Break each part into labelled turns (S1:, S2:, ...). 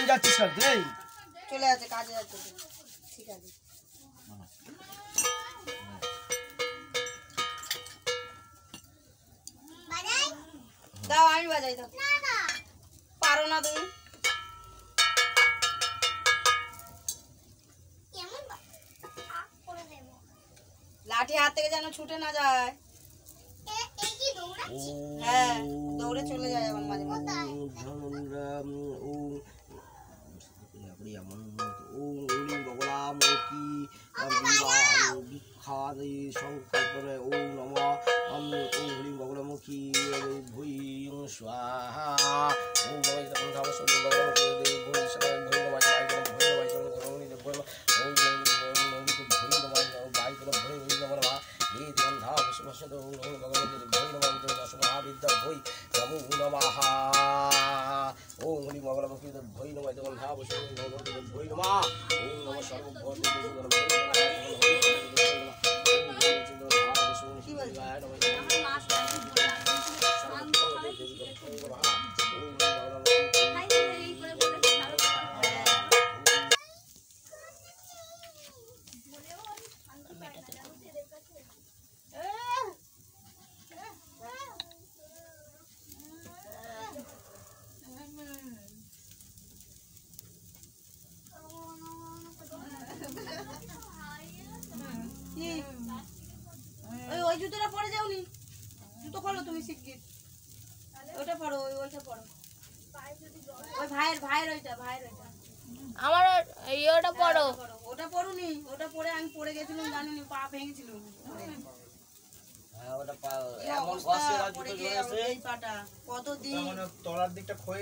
S1: যাচ্ছিস কাল এই
S2: চলে যাচ্ছে কাজে যাচ্ছে ঠিক আছে দাও আমি বাজাই দাও না পারো না তুমি কেমন করে দেব লাঠি হাত থেকে যেন ছুটে না যায় এই কি দৌড়াচ্ছি হ্যাঁ দৌড়ে চলে যায় আমার মাঝে মাঝে
S1: সংকল্পরে ওম নমঃ ওম হরিং বগলামুখী ভূই স্বাহা ওম ওই জুতোটা পরে যাওনি জুতো খোলো তুমি শিগগির ওটা পরো ওইটা পরো ওই ভাইয়ের ওইটা
S3: আমার ওটা পরো
S2: ওটা পরুনি ওটা পরে আমি পড়ে গেছিলাম জানিনি পা ভেঙেছিল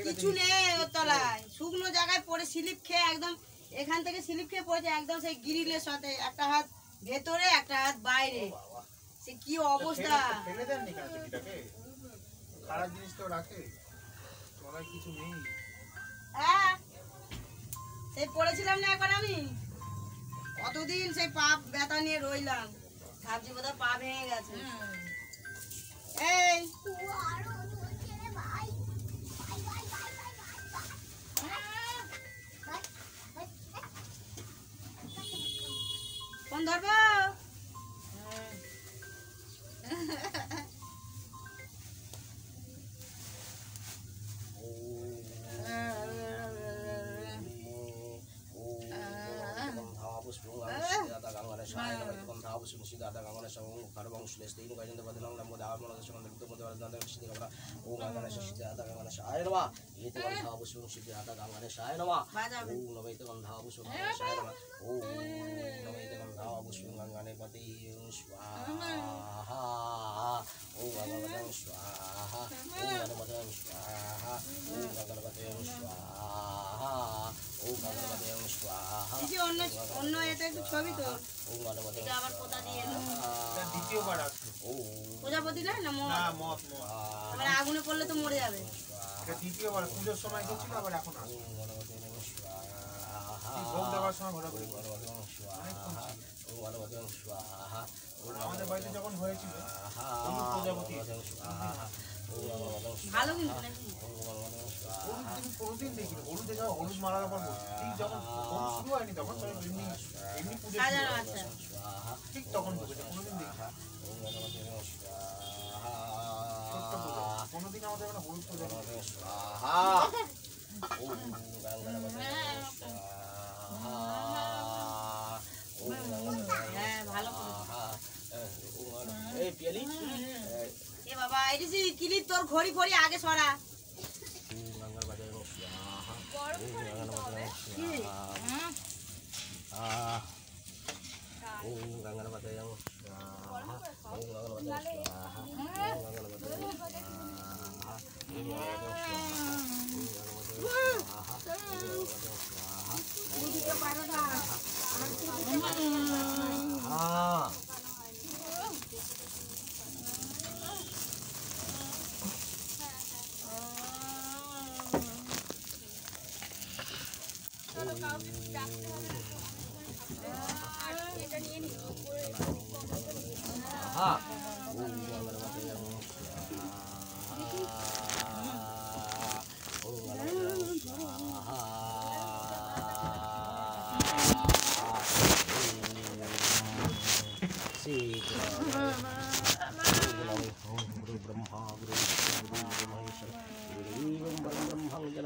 S2: কিছু নেই ওর তলায় শুকনো জায়গায় পরে স্লিপ খেয়ে একদম এখান থেকে স্লিপ খেয়ে পড়েছে একদম সেই গ্রিলের সাথে একটা হাত ভেতরে একটা হাত বাইরে সে কি অবস্থা
S4: খারাপ জিনিস তো রাখে তলায় কিছু নেই
S2: হ্যাঁ সেই পড়েছিলাম না এখন আমি কতদিন সেই পা ব্যথা নিয়ে রইলাম ভাবছি বোধহয় পা ভেঙে গেছে এই কোন ধরবো অন্য এটা একটু ছবি তো এটা আবার পোতা দিয়ে
S4: দ্বিতীয়বার আসছে
S2: প্রজাপতি না
S4: মত
S2: আবার আগুনে পড়লে তো মরে যাবে
S4: দ্বিতীয়বার পুজোর সময় গেছিল আবার এখন আসছে ভোগ দেওয়ার সময় ঘোরাঘুরি আমাদের বাড়িতে যখন হয়েছিল প্রজাপতি
S2: ভালো কিন্তু নাকি
S4: কোনোদিন দেখিনি হলুদ দেখে হলুদ মারার পর ঠিক যখন শুরু হয়নি তখন এমনি পুজো ঠিক তখন কোনোদিন দেখি কোনোদিন আমাদের এখানে হলুদ পুজো
S2: বাবা এটি ক্লিপ তোর ঘড়ি ঘড়ি আগে সরা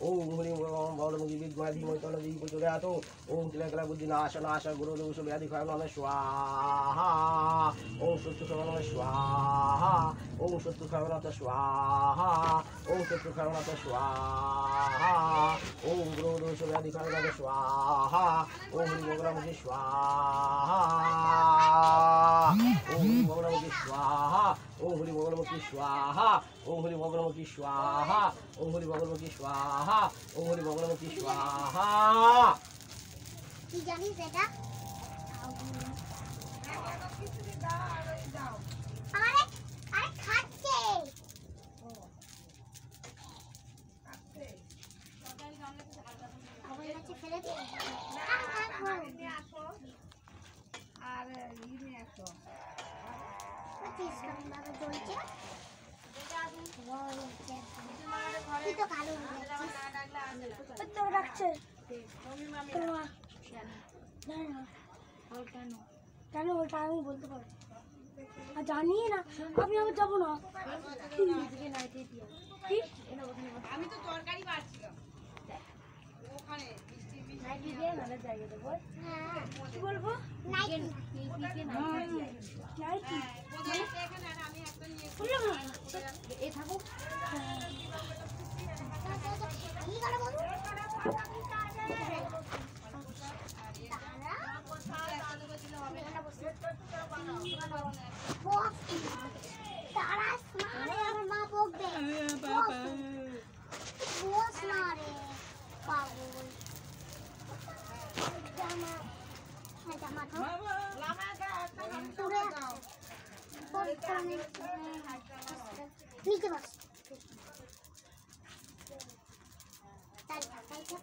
S5: ओम ह्रीं ओम भौरमुखी विद्महे धीमहि तन्नो देवी प्रचोदयात् ओम त्र्यंबकं बुद्धिनाशनाश गुरुर्देवो व्याधिखाय नमः स्वाहा ओम शत्रुखाय नमः स्वाहा ओम शत्रुखाय नमः स्वाहा ओम शत्रुखाय नमः स्वाहा ओम गुरुर्देवो व्याधिखाय नमः स्वाहा ओम ह्रीं भौरमुखी स्वाहा ओम ह्रीं भौरमुखी स्वाहा ओम ह्रीं भौरमुखी स्वाहा ओम ह्रीं भौरमुखी स्वाहा ओम ह्रीं भौरमुखी स्वाहा ओम ह्रीं भौरमुखी स्वाहा
S6: কি জানিস এটা আরে আরে খাচ্ছে আমার কাছে ফেলে দে আর ইনি আসো পঁচিশ টাকা চলছে তুই তো কালো তো রাখছে কেন ওটা আমি বলতে পারবো আর জানি না আমি আবার যাবো না
S2: আমি তো তরকারি বাড়ছিলাম ওখানে
S6: কি বলবো তারা আমার মা বকবে বস না রে পাগল জামা জামা তো নিচে বস তাই তাই তো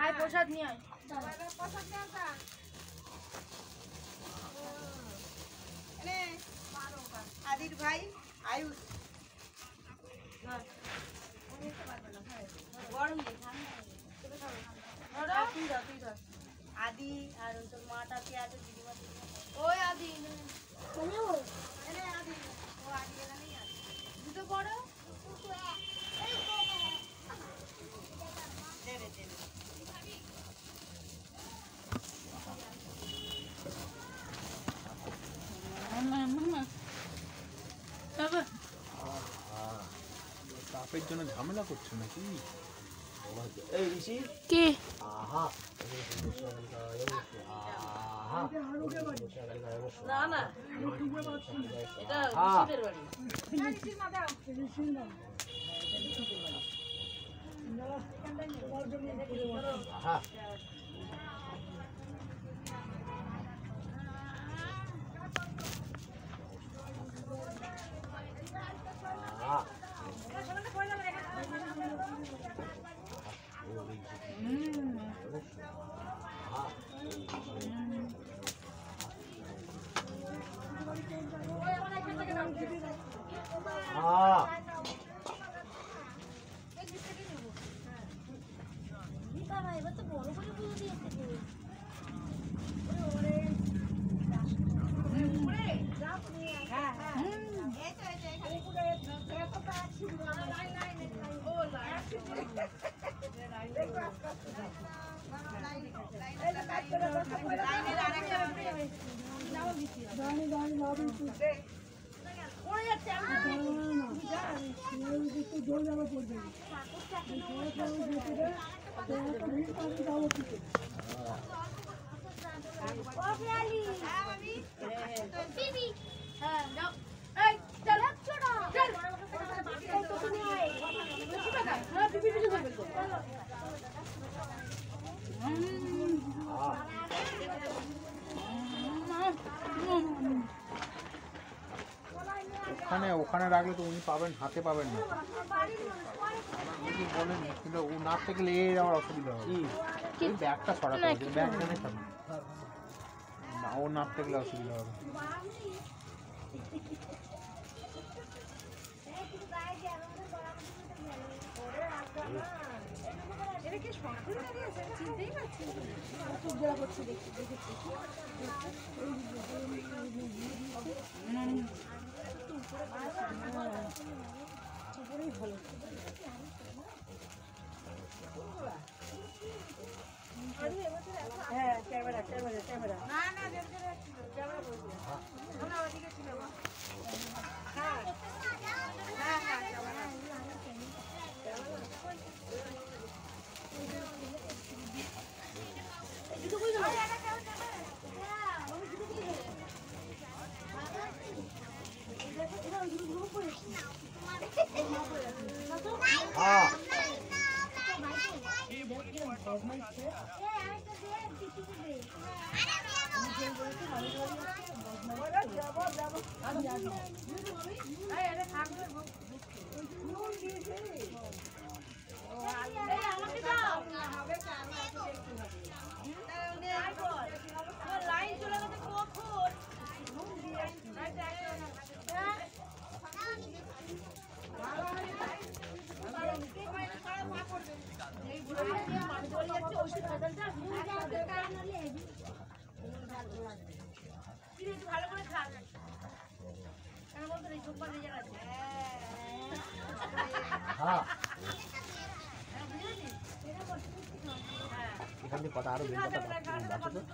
S3: আয় প্রসাদ নিয়ে আয়
S2: আদির ভাই আয়ুষ গরম নেই ঠান্ডা তুই ধর আদি আর ওই তোর মাটা পেঁয়াজ দিদিমা ওই আদি আদি ও আদি এখানেই আছে দুটো বড় দেবে দেবে
S4: তাপের জন্য ঝামেলা করছে নাকি
S5: এই ঋষি
S3: কি
S5: আহা
S1: না না এটা ঋষিদের বাড়ি
S5: আহা
S6: এবার তো বড় করে পুজো দিয়েছে
S3: হ্যাঁ যাও এই চল
S4: ওখানে রাখলে তো উনি পাবেন, হাতে পাবেন না। বলেন কিন্তু ও না থাকলে আমার অসুবিধা হবে। এই ব্যাগটা সরাতে হবে, ব্যাগ নেমে থাকবে না, ও না থাকলে অসুবিধা হবে।
S5: এখান থেকে কটা আরো বের করতে বাঁচো তো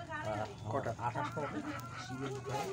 S5: কটা 28টা হবে শিবের ঘরে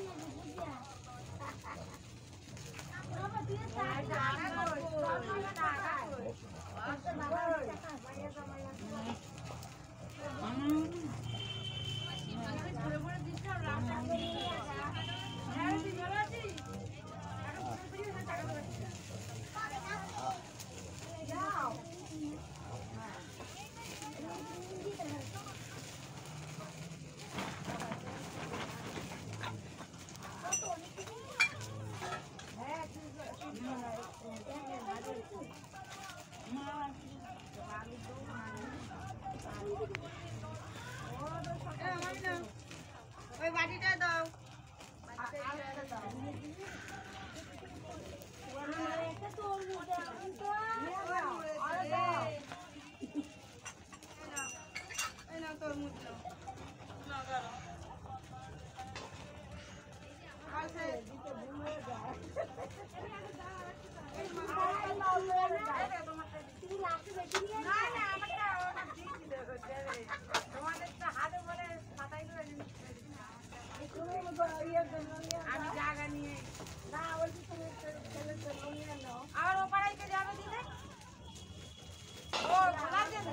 S2: ওই বাটিটা দাও। আমি জায়গা নিয়ে না বলছি তুমি ছেলের জন্য নিয়ে নাও। আর ও পাড়াইতে যাবে দিলে ও খোলার জন্য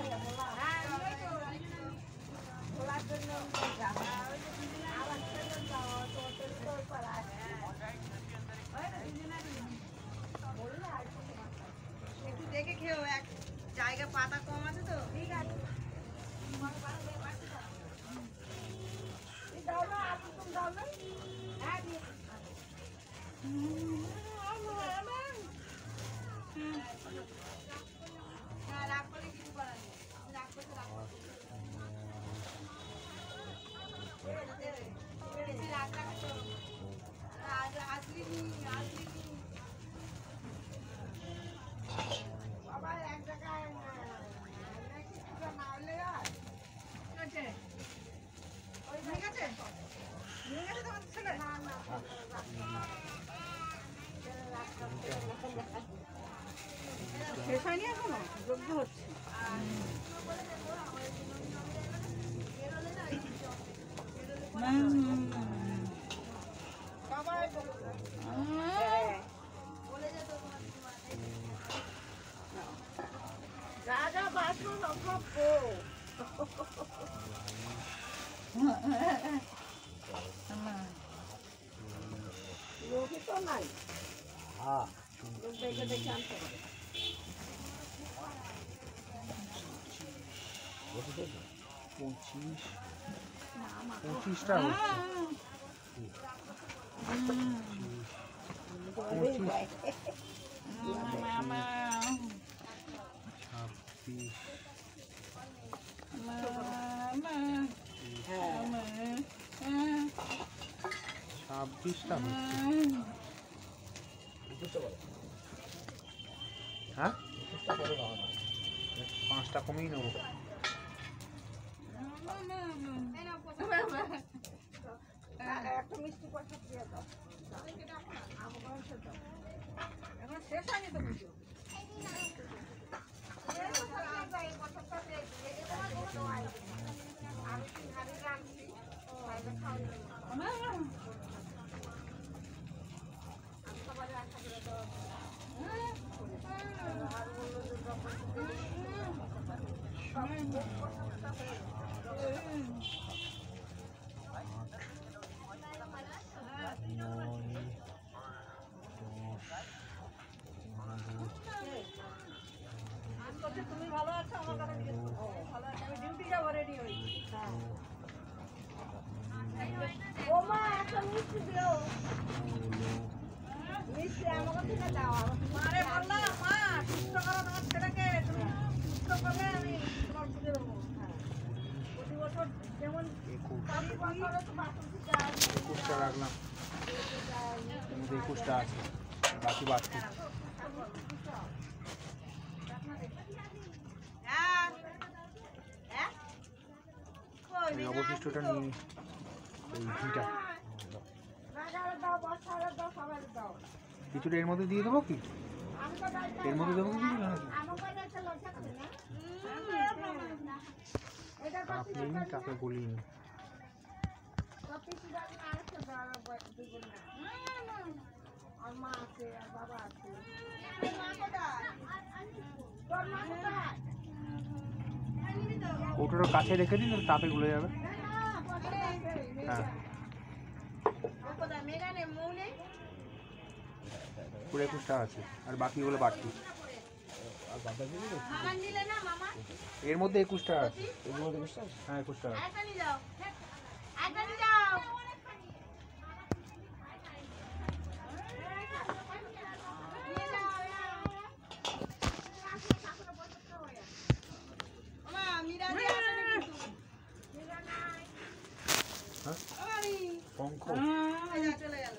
S2: হ্যাঁ ওই তো খোলার জন্য আবার ছেলে যাও তো তোর পাড়ায় একটু দেখে খেও, এক জায়গা পাতা কম আছে তো। ঠিক আছে দাও না, আপনি তুমি দাও না। হ্যাঁ দিয়ে হ্যাঁ রাগ করলে কিছু করার নেই, রাগ করতে রাগ করতে রাগ রাখছো আসলি বাবা এক জায়গায় না হলে ঠিক আছে নিয়ে গেছে তোমার ছেলে না না শেষ হয়নি এখনো, যজ্ঞ হচ্ছে। যা যা বাসো সব লোকে তো নাই।
S4: পঁচিশটা হচ্ছে 26টা হচ্ছে। হ্যাঁ 5টা কমেই নেবো। একুশটা রাখলাম, 21টা আছে, বাকি বাড়তি। অবশিষ্টটা নিয়ে নিই, এই ঘিটা কিছুটা এর মধ্যে দিয়ে দেবো কি? এর মধ্যে দেবো কি নাকি? আপনি তাকে বলিনি। ওটার কাছে রেখে দিন, তাতে গুলে যাবে। হ্যাঁ পুরো 21টা আছে, আর বাকিগুলো বাড়তি। এর মধ্যে 21টা আছে। হ্যাঁ 21টা আছে। পঙ্খ
S2: চলে গেল।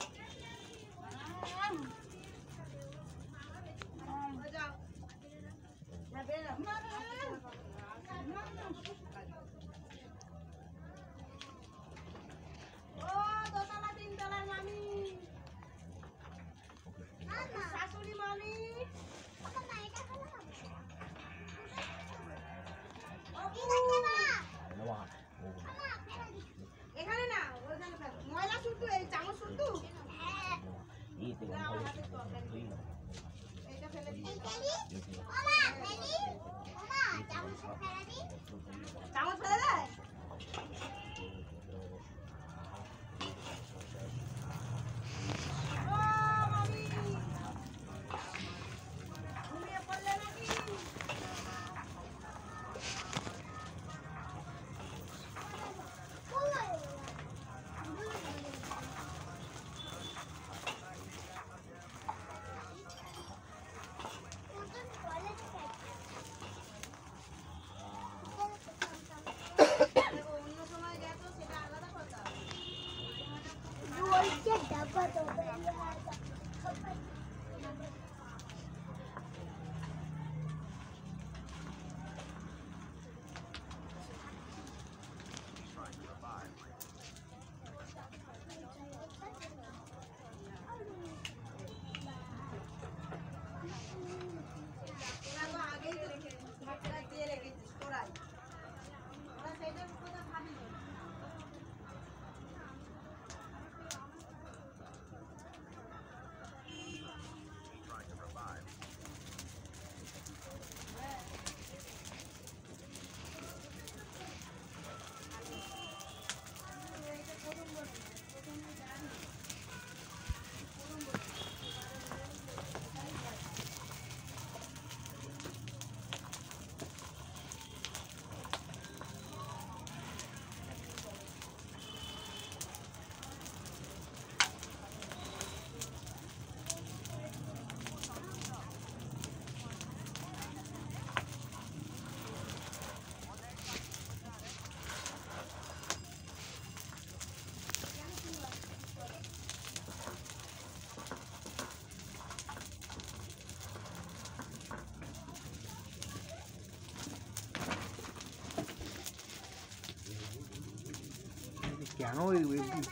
S4: কেন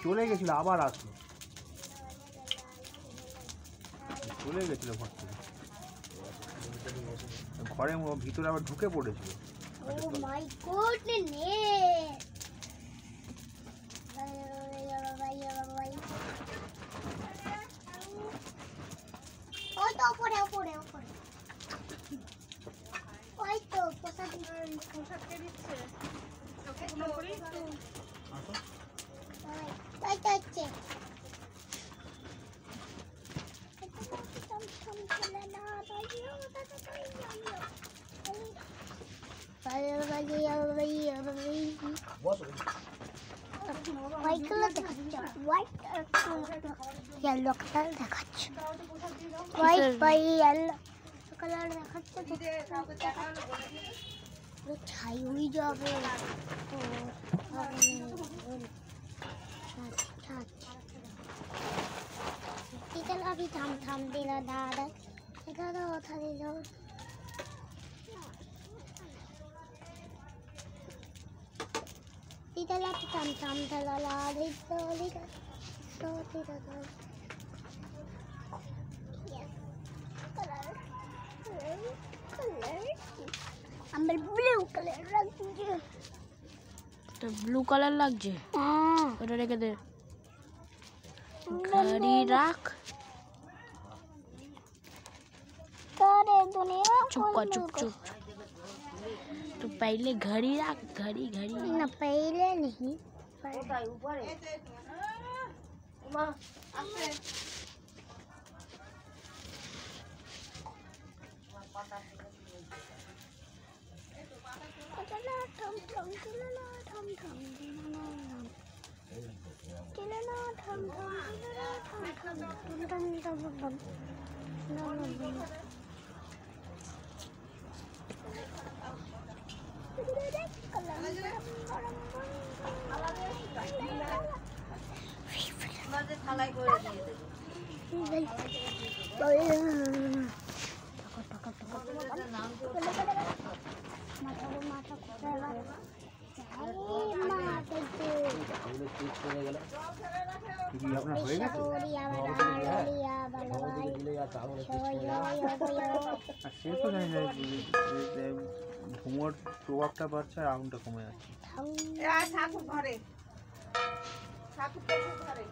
S4: চলে গেছিল আবার আসলো, চলে গেছিল ঘর থেকে, ঘরের ভিতরে আবার ঢুকে পড়েছিল।
S6: Oh my goodness! ওই তো উপরে উপরে উপরে ওই তো পোশাক
S3: পোশাককে দিচ্ছে
S6: ওই তো হচ্ছে হোয়াইট কালার দেখাচ্ছে হোয়াইট ইয়েলো কালার দেখাচ্ছে হোয়াইট বাই ইয়েলো কালার দেখাচ্ছে ছাই হয়ে যাবে अभी थम थम दिला दादा दादा उठा दिला दिला थम थम दिला ला दिला दिला तो दिला আমার ব্লু কালার লাগছে
S3: তো ব্লু কালার লাগছে ওটা রেখে দে ঘড়ি রাখ
S6: सारे दुनिया
S3: चुप कर चुप चुप तो पहले घड़ी रख घड़ी घड़ी
S6: ना पहले नहीं
S2: থালায় করে দিয়ে দেবো।
S4: আপনার হয়ে গেছে? আর সে তো জানি না ঘুমোর প্রভাবটা বাড়ছে আর আগুনটা কমে যাচ্ছে।
S2: ঠাকুর ঘরে ঠাকুর ঘরে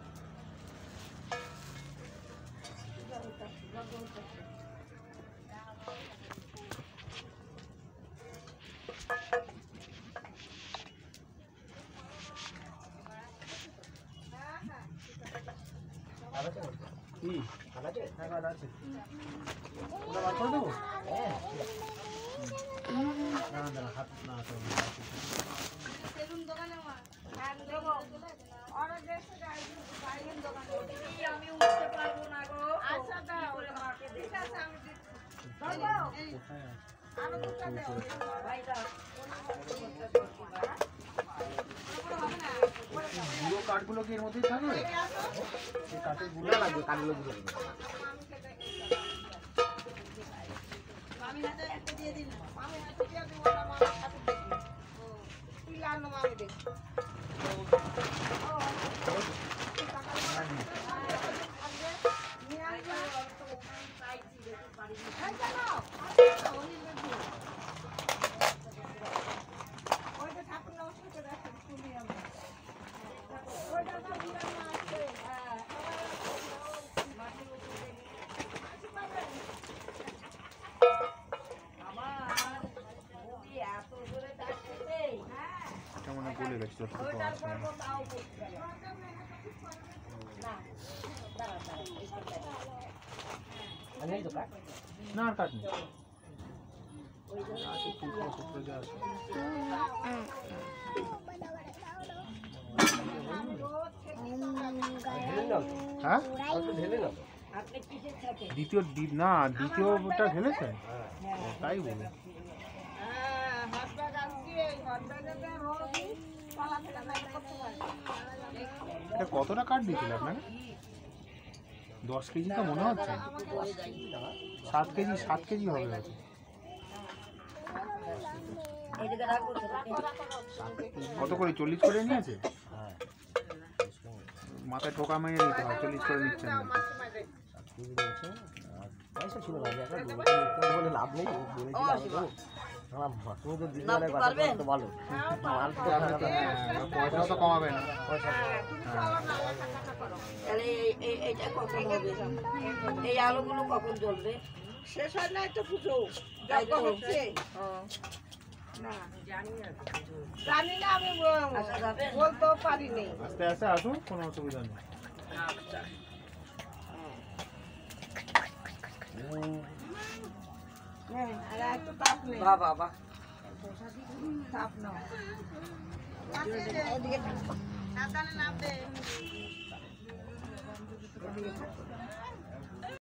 S5: কি খালা আছে?
S4: হ্যাঁ কার্ড আছে, ওটা বার করে দেবো? না না হাত না
S2: সেলুন দোকানে দেবো অর্ডার দেখতে যাই বাইরের দোকানে আমি উঠতে পারবো না গো। আচ্ছা দাও ঠিক আছে আমি ধরবো
S4: কোথায় আছে?
S2: আরো দুটো দাও ভাইটা
S4: গুঁড়ো কাঠগুলো কি এর মধ্যেই থাকবে? এই কাঠের গুঁড়ো লাগবে, কাঠগুলো গুঁড়ো লাগবে।
S2: মামি হাতে একটা দিয়ে দিন মামি হাতে দিয়ে দিন ওটা মামি হাতে দেখি তুই লানো মামি দেখি
S4: এটা মনে হয় গলে গেছে যতটুকু আছে।
S5: নেই তো কাঠ?
S4: না আর কাট নেই, আছে টুকরো টুকরো যা আছে। হ্যাঁ
S5: ঢেলে নাও।
S4: দ্বিতীয়টা ঢেলেছে? তাই বলো। এটা কতটা কাঠ দিয়েছিল আপনাকে? 10 কেজি তো মনে হচ্ছে। 7 কেজি হবে হয়তো। কত করে 40 করে নিয়েছে? মাথায় ঠোকা মেরে দিতে হয়, 40 করে নিচ্ছেন না।
S5: কেজি নিয়েছে, আর পয়সা ছিল না, একটা মিথ্যা বলে লাভ নেই, বলেছিলাম তুমি তো দিদি অনেক কথা বলতে ভালো, মাল তো
S4: পয়সা তো কমাবে না।
S5: পয়সা
S2: তাহলে এইটা কখন হবে? এই আলোগুলো কখন জ্বলবে? শেষ হয় না তো পুজো হচ্ছে। জানি না, আমি বলতেও পারিনি।
S4: আস্তে আস্তে আসুন, কোনো অসুবিধা নেই।
S2: আর একটু তাপ নেই। বাবা তাপ নাও, সাবধানে নামবে।